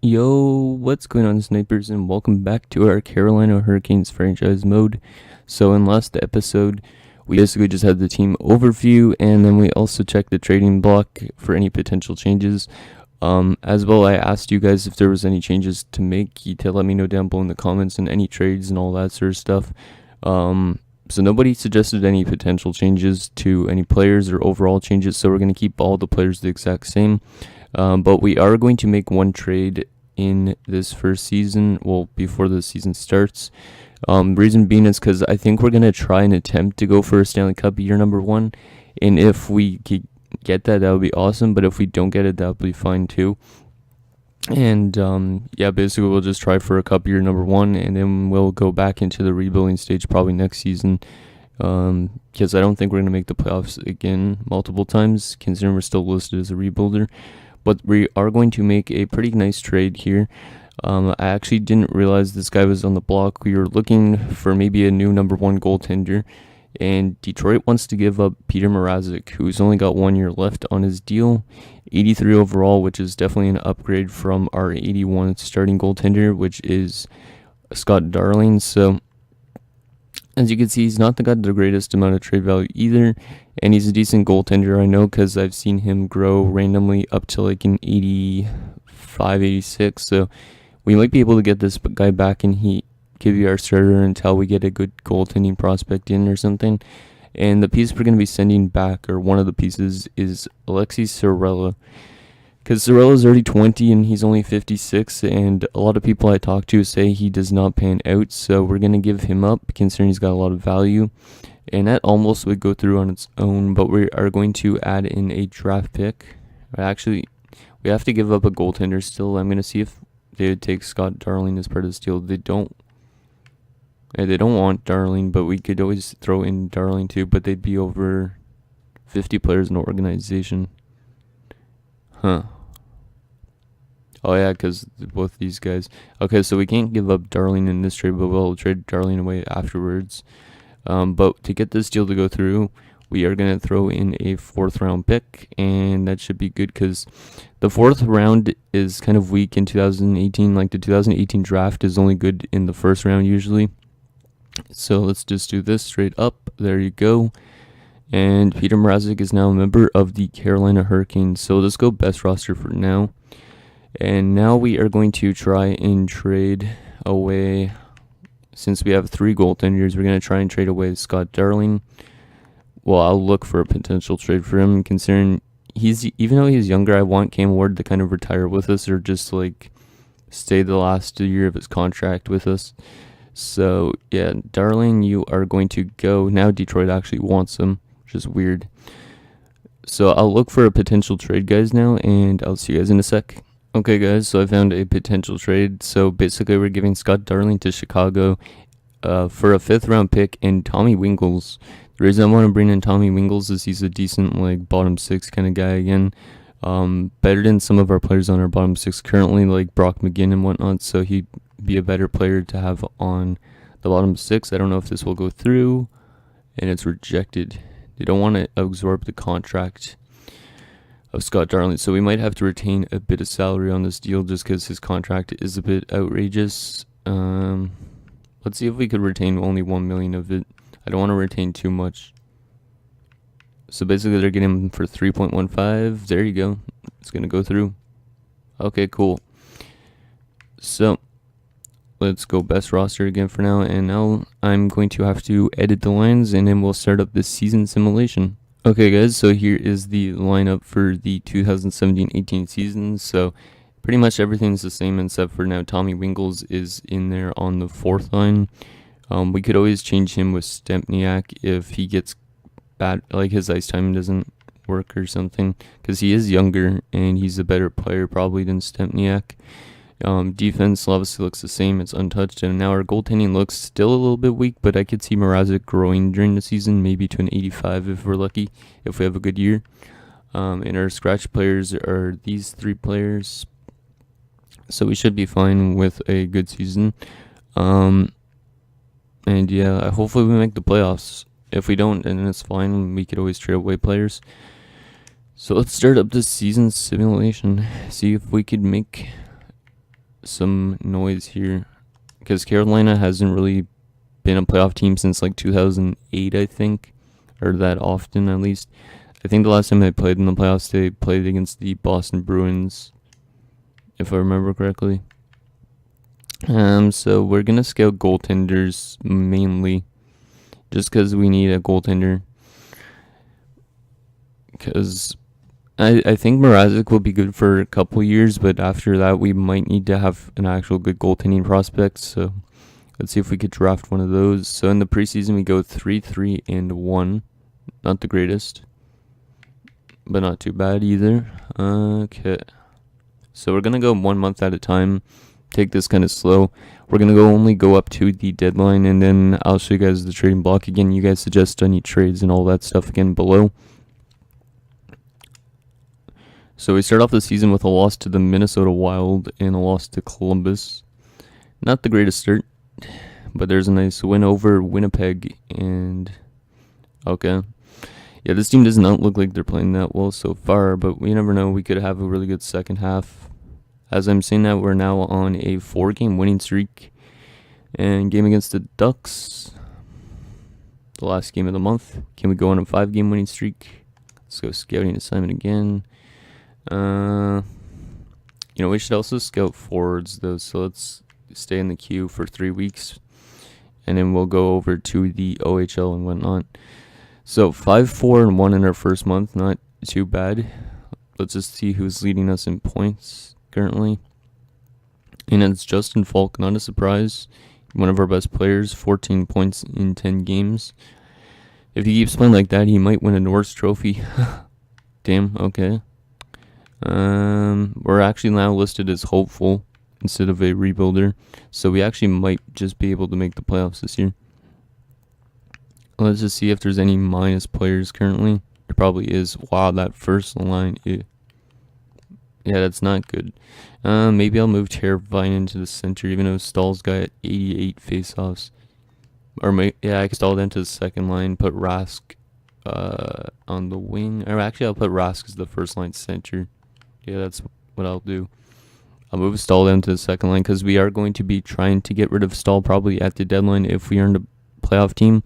Yo, what's going on, snipers, and welcome back to our Carolina Hurricanes franchise mode. So in last episode, we basically just had the team overview, and then we also checked the trading block for any potential changes. As well, I asked you guys if there was any changes to make. You to let me know down below in the comments and any trades and all that sort of stuff. So nobody suggested any potential changes to any players or overall changes, so we're going to keep all the players the exact same. But we are going to make one trade in this first season, well, before the season starts. Reason being is because I think we're going to try and attempt to go for a Stanley Cup year number one. And if we get that, that would be awesome. But if we don't get it, that would be fine too. And yeah, basically we'll just try for a cup year number one, and then we'll go back into the rebuilding stage probably next season. Because I don't think we're going to make the playoffs again multiple times, considering we're still listed as a rebuilder. But we are going to make a pretty nice trade here. I actually didn't realize this guy was on the block. We were looking for maybe a new number one goaltender, and Detroit wants to give up Peter Mrazek, who's only got 1 year left on his deal. 83 overall, which is definitely an upgrade from our 81 starting goaltender, which is Scott Darling. So as you can see, he's not got the greatest amount of trade value either, and he's a decent goaltender, I know, because I've seen him grow randomly up to like an 85, 86, so we might be able to get this guy back and he could be our starter until we get a good goaltending prospect in or something. And the piece we're going to be sending back, or one of the pieces, is Alexis Sorella. Because Sorella's already 20 and he's only 56, and a lot of people I talk to say he does not pan out, so we're going to give him up considering he's got a lot of value. And that almost would go through on its own, but we are going to add in a draft pick. Actually, we have to give up a goaltender still. I'm going to see if they would take Scott Darling as part of this deal. They don't want Darling, but we could always throw in Darling too, but they'd be over 50 players in the organization. Huh. Oh yeah, because both these guys. Okay, so we can't give up Darling in this trade, but we'll trade Darling away afterwards. But to get this deal to go through, we are going to throw in a 4th round pick, and that should be good because the 4th round is kind of weak in 2018. Like the 2018 draft is only good in the 1st round usually. So let's just do this straight up. There you go. And Peter Mrazek is now a member of the Carolina Hurricanes. So let's go best roster for now. And now we are going to try and trade away, since we have 3 goaltenders, we're going to try and trade away Scott Darling. Well, I'll look for a potential trade for him, considering even though he's younger, I want Cam Ward to kind of retire with us, or just like stay the last year of his contract with us. So yeah, Darling, you are going to go. Now Detroit actually wants him, which is weird. So I'll look for a potential trade, guys, now, and I'll see you guys in a sec. Okay, guys, so I found a potential trade. So basically, we're giving Scott Darling to Chicago for a 5th round pick and Tommy Wingels. The reason I want to bring in Tommy Wingels is he's a decent, like, bottom 6 kind of guy again. Better than some of our players on our bottom 6 currently, like Brock McGinn and whatnot. So he'd be a better player to have on the bottom 6. I don't know if this will go through, and it's rejected. They don't want to absorb the contract of Scott Darling, so we might have to retain a bit of salary on this deal just because his contract is a bit outrageous. Let's see if we could retain only 1 million of it. I don't want to retain too much. So basically they're getting him for 3.15. There you go. It's going to go through. Okay, cool. So let's go best roster again for now, and now I'm going to have to edit the lines, and then we'll start up this season simulation. Okay, guys, so here is the lineup for the 2017-18 season. So pretty much everything's the same except for now Tommy Wingels is in there on the 4th line. We could always change him with Stempniak if he gets bad, like his ice time doesn't work or something, because he is younger and he's a better player probably than Stempniak. Defense obviously looks the same, it's untouched, and now our goaltending looks still a little bit weak, but I could see Mrazek growing during the season, maybe to an 85 if we're lucky, if we have a good year. And our scratch players are these 3 players, so we should be fine with a good season. And yeah, hopefully we make the playoffs. If we don't, then it's fine, we could always trade away players. So let's start up this season simulation, see if we could make some noise here, because Carolina hasn't really been a playoff team since like 2008, I think, or that often at least. I think the last time they played in the playoffs, they played against the Boston Bruins, if I remember correctly. So we're gonna scout goaltenders mainly, just because we need a goaltender. Because I think Mrazek will be good for a couple years, but after that we might need to have an actual good goaltending prospect. So let's see if we could draft one of those. So in the preseason we go 3-3-1, not the greatest, but not too bad either. Okay, so we're gonna go 1 month at a time. Take this kind of slow. We're gonna only go up to the deadline, and then I'll show you guys the trading block again. You guys suggest any trades and all that stuff again below. So we start off the season with a loss to the Minnesota Wild and a loss to Columbus. Not the greatest start, but there's a nice win over Winnipeg. And okay, yeah, this team does not look like they're playing that well so far, but we never know. We could have a really good second half. As I'm saying that, we're now on a 4-game winning streak, and game against the Ducks, the last game of the month. Can we go on a 5-game winning streak? Let's go scouting assignment again. We should also scout forwards though, so let's stay in the queue for 3 weeks, and then we'll go over to the OHL and whatnot. So 5-4-1 in our first month, not too bad. Let's just see who's leading us in points currently, and it's Justin Falk. Not a surprise, one of our best players, 14 points in 10 games. If he keeps playing like that, he might win a Norris Trophy. Damn. Okay. We're actually now listed as hopeful instead of a rebuilder, so we actually might just be able to make the playoffs this year. Let's just see if there's any minus players currently. There probably is. Wow, that first line. Yeah, that's not good. Maybe I'll move Teravainen into the center, even though Stahl's got 88 faceoffs. Or I can Stahl into the second line. Put Rask on the wing. Or actually, I'll put Rask as the first line center. Yeah, that's what I'll do. I'll move Stahl down to the second line, because we are going to be trying to get rid of Stahl probably at the deadline if we aren't a playoff team.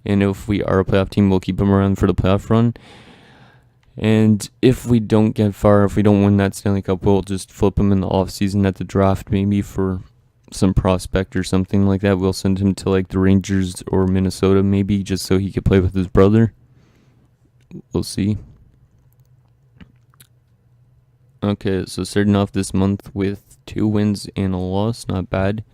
And if we are a playoff team, we'll keep him around for the playoff run. And if we don't get far, if we don't win that Stanley Cup, we'll just flip him in the offseason at the draft, maybe for some prospect or something like that. We'll send him to like the Rangers or Minnesota maybe, just so he could play with his brother. We'll see. Okay, so starting off this month with 2 wins and a loss, not bad.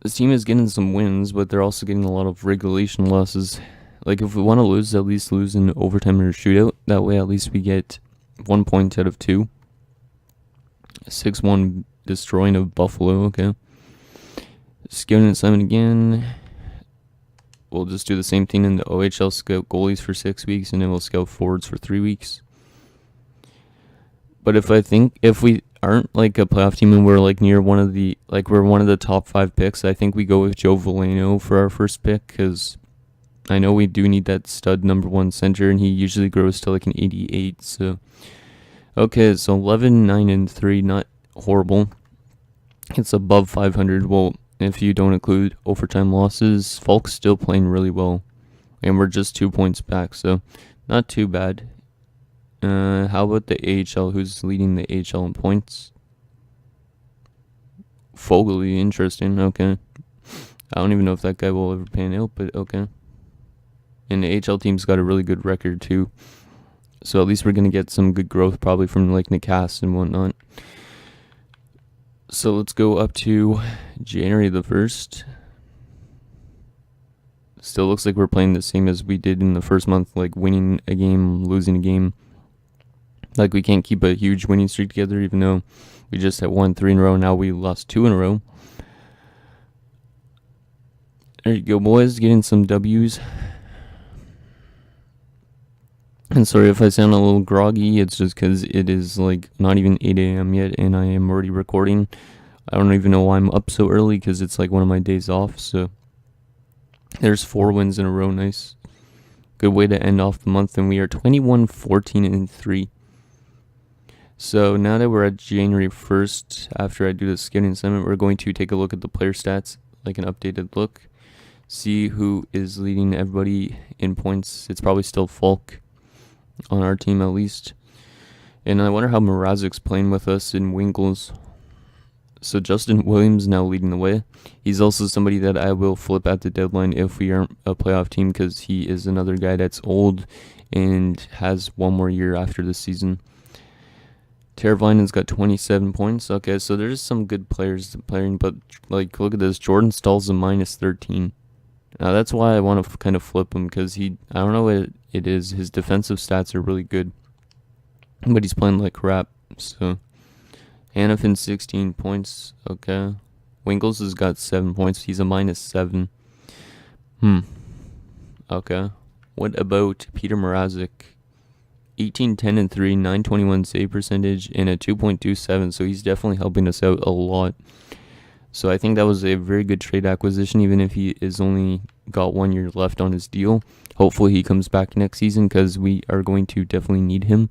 This team is getting some wins, but they're also getting a lot of regulation losses. Like, if we want to lose, at least lose in overtime or shootout. That way, at least we get 1 point out of 2. 6-1 destroying of Buffalo, okay. Scouting assignment again. We'll just do the same thing in the OHL, scout goalies for 6 weeks, and then we'll scout forwards for 3 weeks. But if we aren't like a playoff team and we're like near one of the top 5 picks, I think we go with Joe Veleno for our first pick, because I know we do need that stud number 1 center, and he usually grows to like an 88. So okay, so 11-9-3, not horrible. It's above 500. Well, if you don't include overtime losses, Falk's still playing really well, and we're just 2 points back, so not too bad. How about the AHL? Who's leading the AHL in points? Foegele, interesting. Okay. I don't even know if that guy will ever pan out, but okay. And the AHL team's got a really good record too, so at least we're gonna get some good growth probably from like Nikas and whatnot. So let's go up to January the 1st. Still looks like we're playing the same as we did in the first month, like winning a game, losing a game. Like, we can't keep a huge winning streak together, even though we just had won 3 in a row. Now we lost 2 in a row. There you go, boys. Getting some W's. And sorry if I sound a little groggy. It's just because it is like not even 8 a.m. yet, and I am already recording. I don't even know why I'm up so early, because it's like one of my days off. So there's 4 wins in a row. Nice. Good way to end off the month. And we are 21-14-3. So now that we're at January 1st, after I do the scouting assignment, we're going to take a look at the player stats, like an updated look. See who is leading everybody in points. It's probably still Falk on our team at least. And I wonder how Mrazek's playing with us in Winkles. So Justin Williams now leading the way. He's also somebody that I will flip at the deadline if we aren't a playoff team, because he is another guy that's old and has one more year after this season. Teravainen's got 27 points. Okay, so there's some good players playing, but like look at this. Jordan Stahl's a minus 13. Now that's why I want to kind of flip him, because I don't know what it is. His defensive stats are really good, but he's playing like crap. So Hanifin 16 points. Okay. Winkles has got 7 points. He's a minus 7. Okay. What about Peter Mrazek? 18, 10, and 3, 921 save percentage, and a 2.27. So he's definitely helping us out a lot. So I think that was a very good trade acquisition, even if he is only got 1 year left on his deal. Hopefully he comes back next season, because we are going to definitely need him.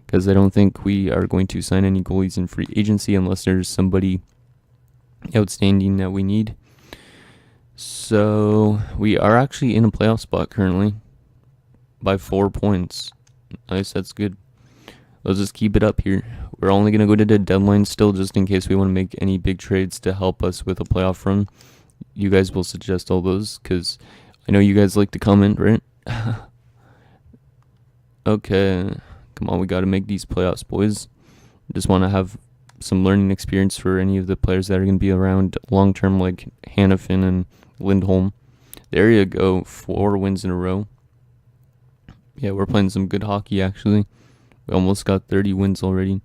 Because I don't think we are going to sign any goalies in free agency unless there's somebody outstanding that we need. So we are actually in a playoff spot currently by 4 points. Nice, that's good. Let's just keep it up here. We're only going to go to the deadline still, just in case we want to make any big trades to help us with a playoff run. You guys will suggest all those, because I know you guys like to comment, right? Okay. Come on, we got to make these playoffs, boys. Just want to have some learning experience for any of the players that are going to be around long term, like Hanifin and Lindholm. There you go, 4 wins in a row. Yeah, we're playing some good hockey, actually. We almost got 30 wins already.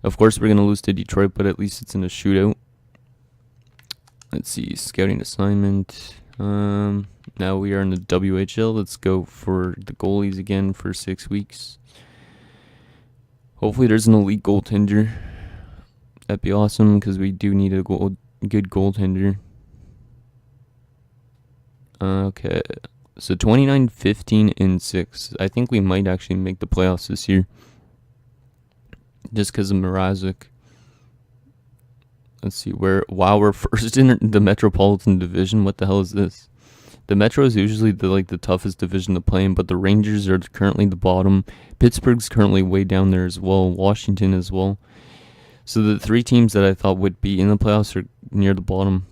Of course, we're going to lose to Detroit, but at least it's in a shootout. Let's see, scouting assignment. Now we are in the WHL. Let's go for the goalies again for 6 weeks. Hopefully there's an elite goaltender. That'd be awesome, because we do need a good goaltender. Okay. So 29, 15, and 6. I think we might actually make the playoffs this year. Just because of Mrazek. Let's see, wow, we're first in the Metropolitan Division. What the hell is this? The Metro is usually the toughest division to play in, but the Rangers are currently the bottom. Pittsburgh's currently way down there as well. Washington as well. So the 3 teams that I thought would be in the playoffs are near the bottom.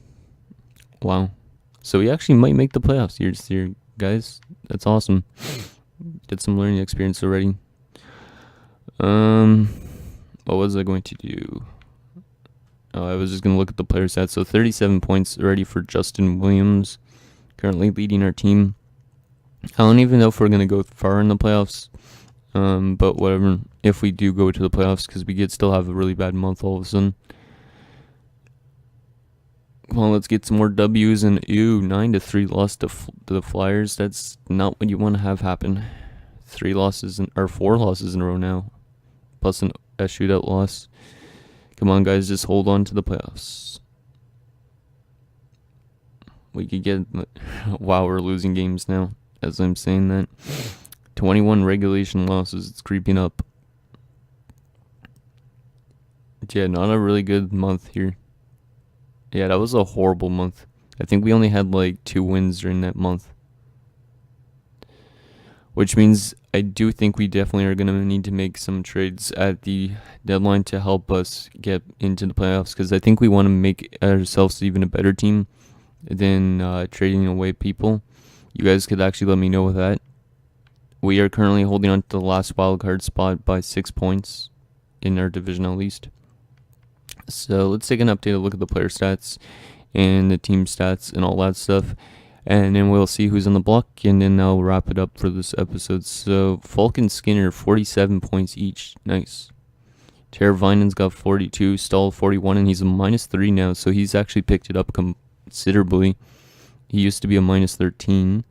Wow. So we actually might make the playoffs here, guys. That's awesome. Get some learning experience already. What was I going to do? Oh, I was just going to look at the player stats. So 37 points already for Justin Williams, currently leading our team. I don't even know if we're going to go far in the playoffs. But whatever, if we do go to the playoffs, because we could still have a really bad month all of a sudden. Come on, let's get some more W's. And 9-3 loss to the Flyers. That's not what you want to have happen. 4 losses in a row now, plus a shootout loss. Come on, guys, just hold on to the playoffs. We could get... Wow, we're losing games now, as I'm saying that. 21 regulation losses. It's creeping up. Yeah, not a really good month here. Yeah, that was a horrible month. I think we only had 2 wins during that month. Which means I do think we definitely are going to need to make some trades at the deadline to help us get into the playoffs. Because I think we want to make ourselves even a better team than trading away people. You guys could actually let me know with that. We are currently holding on to the last wildcard spot by 6 points in our division at least. So let's take an updated look at the player stats and the team stats and all that stuff. And then we'll see who's on the block, and then I'll wrap it up for this episode. So Falk and Skinner, 47 points each. Nice. Teravainen's got 42, Stahl 41, and he's a minus 3 now. So he's actually picked it up considerably. He used to be a minus 13.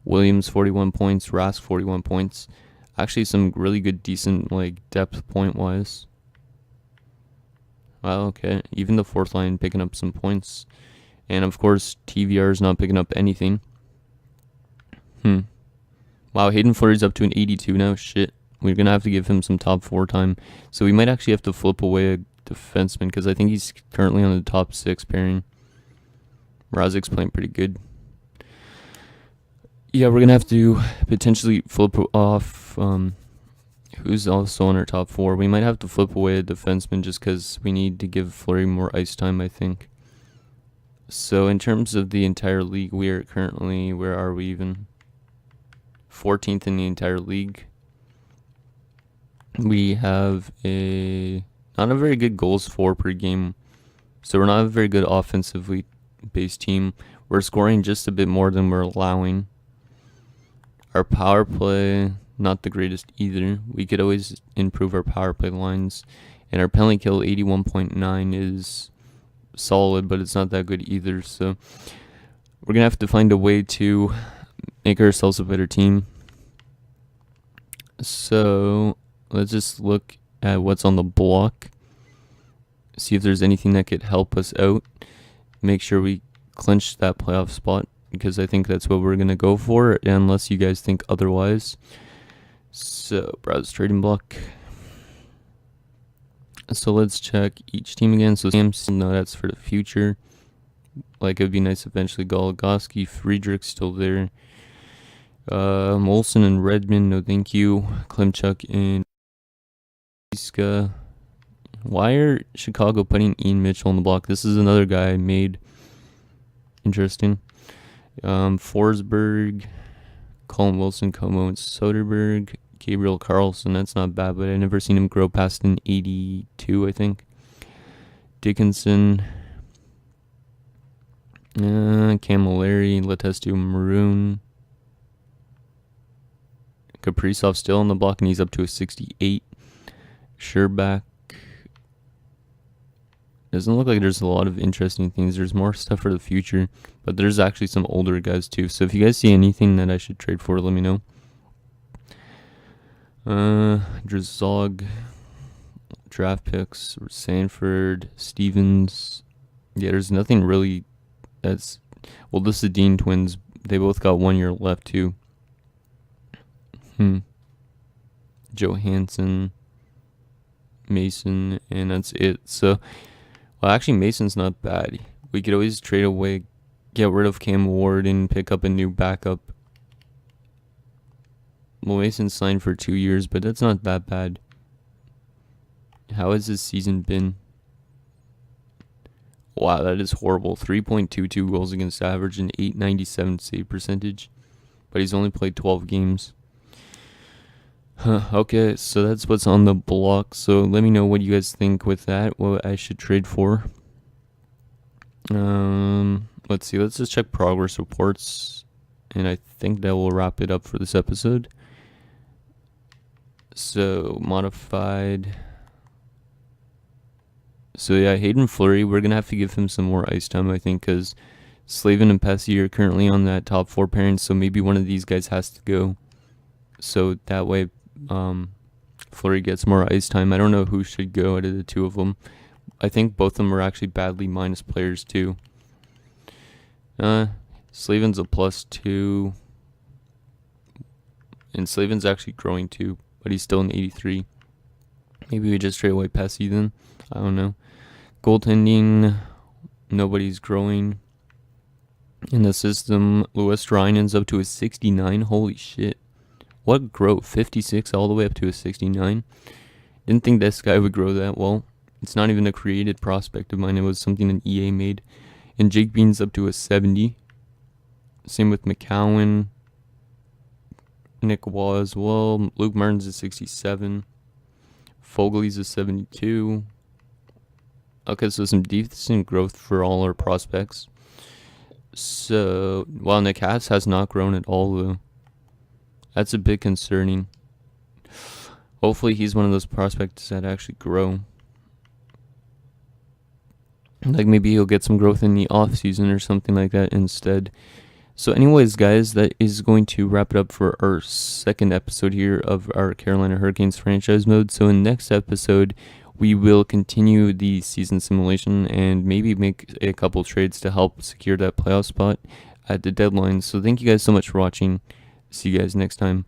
Williams 41 points, Rask 41 points. Actually some really good, decent depth point wise. Wow, okay. Even the 4th line picking up some points. And of course TVR is not picking up anything. Wow, Hayden Fleury's up to an 82 now. Shit. We're going to have to give him some top 4 time. So we might actually have to flip away a defenseman because I think he's currently on the top 6 pairing. Razik's playing pretty good. Yeah, we're going to have to potentially flip off who's also on our top 4. We might have to flip away a defenseman just because we need to give Fleury more ice time, I think. So in terms of the entire league, we are currently, where are we even? 14th in the entire league. We have not a very good goals for per game. So we're not a very good offensively based team. We're scoring just a bit more than we're allowing. Our power play, not the greatest either. We could always improve our power play lines. And our penalty kill 81.9 is solid, but it's not that good either. So we're going to have to find a way to make ourselves a better team. So let's just look at what's on the block. See if there's anything that could help us out. Make sure we clinch that playoff spot, because I think that's what we're going to go for, unless you guys think otherwise. So, browse trading block. So let's check each team again. So Samson, no, that's for the future. Like, it would be nice eventually. Goligoski, Friedrich's still there. Molson and Redmond, no thank you. Klimchuk and Iska. Why are Chicago putting Ian Mitchell on the block? This is another guy I made. Interesting. Forsberg, Colin Wilson, Como, and Soderberg. Gabriel Carlson, that's not bad, but I've never seen him grow past an 82, I think. Dickinson. Camilleri, Letestu, Maroon. Kaprizov still on the block, and he's up to a 68. Sherbak. Doesn't look like there's a lot of interesting things. There's more stuff for the future, but there's actually some older guys too. So if you guys see anything that I should trade for, let me know. Drzog, draft picks, Sanford, Stevens. Yeah, there's nothing really that's... Well, this is the Dean twins. They both got 1 year left too. Johansson, Mason, and that's it. So, well, actually, Mason's not bad. We could always trade away, get rid of Cam Ward, and pick up a new backup. Well, Mason signed for 2 years, but that's not that bad. How has his season been? Wow, that is horrible. 3.22 goals against average and 897 save percentage. But he's only played 12 games. Okay, so that's what's on the block. So let me know what you guys think with that, what I should trade for. Let's see, let's just check progress reports. And I think that will wrap it up for this episode. So, modified. So yeah, Hayden Fleury, we're going to have to give him some more ice time, I think, because Slavin and Pesci are currently on that top 4 pairing, so maybe one of these guys has to go. So that way, Fleury gets more ice time. I don't know who should go out of the two of them. I think both of them are actually badly minus players too. Slavin's a +2. And Slavin's actually growing too, but he's still an 83. Maybe we just trade away Pesci then. I don't know. Goaltending, nobody's growing in the system. Louis Ryan's up to a 69. Holy shit. What growth? 56 all the way up to a 69. Didn't think this guy would grow that well. It's not even a created prospect of mine. It was something that EA made. And Jake Bean's up to a 70. Same with McCowan. Nick Waugh as well. Luke Martin's a 67. Fogley's a 72. Okay, so some decent growth for all our prospects. So, while Nick Haas has not grown at all, though. That's a bit concerning. Hopefully he's one of those prospects that actually grow. Like maybe he'll get some growth in the off season or something like that instead. So anyways, guys, that is going to wrap it up for our second episode here of our Carolina Hurricanes franchise mode. So in the next episode, we will continue the season simulation and maybe make a couple trades to help secure that playoff spot at the deadline. So thank you guys so much for watching. See you guys next time.